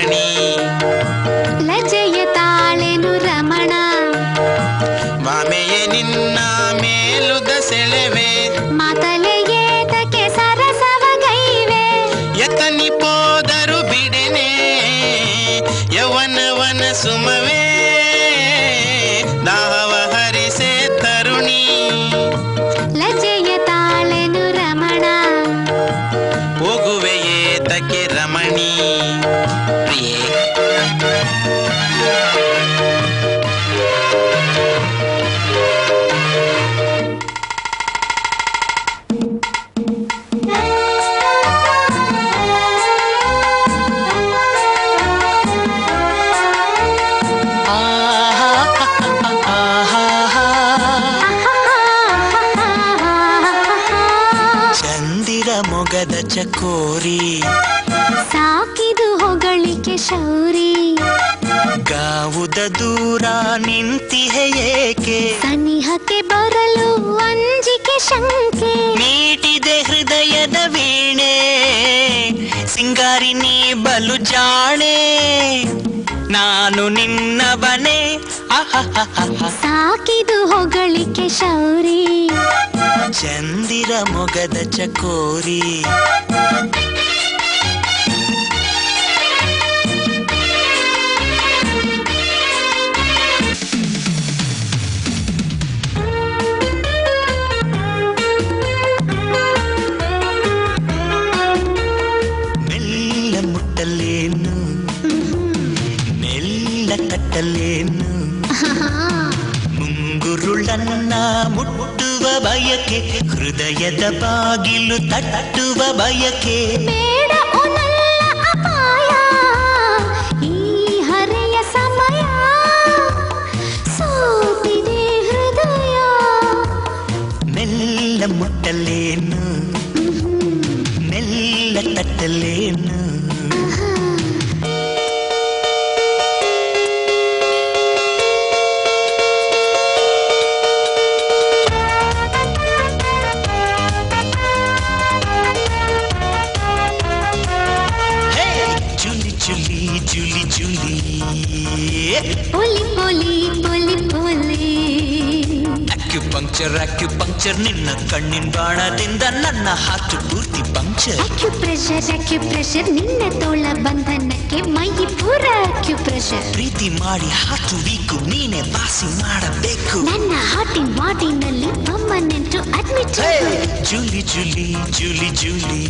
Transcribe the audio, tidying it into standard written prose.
ರಮಣಿ ಲಜ್ಜೆಯ ತಾಳೆನು ರಮಣ ಮಾಮೆಯೇ ನಿನ್ನ ಮೇಲುದ ಸೆಳೆವೆ ಮಾತಲೆ ಏತಕ್ಕೆ ಸರಸವಗೈವೆ ಎತ್ತನಿ ಪೋದರು ಬಿಡೆನೆ ಯವನವನ ಸುಮವೇ ದಾಹವ ಹರಿಸೆ ತರುಣಿ ಲಜ್ಜೆಯ ತಾಳೆನು ರಮಣ ಹೋಗುವೆ ಏತಕ್ಕೆ ರಮಣಿ ಪ್ರಿಯೇ ಚಂದಿರ ಮೊಗದ ಚಕೋರಿ ಸಾಕಿದು ಹೊಗಳಿಕೆ ಶೌರಿ ಗಾವುದ ದೂರ ನಿಂತಿಹೆ ಏಕೆ ಸನಿಹಕ್ಕೆ ಬರಲು ಅಂಜಿಕೆ ಶಂಕೆ ಮೀಟಿದೆ ಹೃದಯದ ವೀಣೆ ಸಿಂಗಾರಿ ನೀ ಬಲು ಜಾಣೆ ನಾನು ನಿನ್ನವನೇ ಸಾಕಿದು ಹೊಗಳಿಕೆ ಶೌರಿ ಚಂದಿರ ಮೊಗದ ಚಕೋರಿ ಮೆಲ್ಲ ಮುಟ್ಟಲೇನು ಮೆಲ್ಲ ಕಟ್ಟಲೇನು ಮುಂಗುರುಳನ್ನ ಮುಟ್ಟುವ ಬಯಕೆ ಹೃದಯದ ಬಾಗಿಲು ತಟ್ಟುವ ಬಯಕೆ ಬೇಡ ಒನಲ್ಲ ಅಪಾಯ ಈ ಹರೆಯ ಸಮಯ ಸೋತಿದೆ ಹೃದಯ ಮೆಲ್ಲ ಮುಟ್ಟಲೇನು ಮೆಲ್ಲ ತಟ್ಟಲೇನು ಜುಲಿ ಜುಲಿ ಜುಲಿ ಪೊಲಿ ಪೊಲಿ ಪೊಲಿ ಪೊಲಿ ಅಕ್ಯುಪಂಕ್ಚರ್ ನಿನ್ನ ಕಣ್ಣಿನ ಬಾಣದಿಂದ ನನ್ನ ಹಾತು ಪೂರ್ತಿ ಪಂಕ್ಚರ್ ಅಕ್ಯುಪ್ರೆಷರ್ ನಿನ್ನ ತೋಳ ಬಂಧನಕ್ಕೆ ಮೈ ಪೂರ ಅಕ್ಯುಪ್ರೆಷರ್ ಪ್ರೀತಿ ಮಾಡಿ ಹಾತು ವೀಕು ನೀನೆ ವಾಸಿ ಮಾಡಬೇಕು ನನ್ನ ಹಾರ್ಟಿನ ವಾರ್ಡಿನಲ್ಲಿ ಪರ್ಮನೆಂಟ್ ಅಡ್ಮಿಟ್ ಜುಲಿ ಜುಲಿ ಜುಲಿ ಜುಲಿ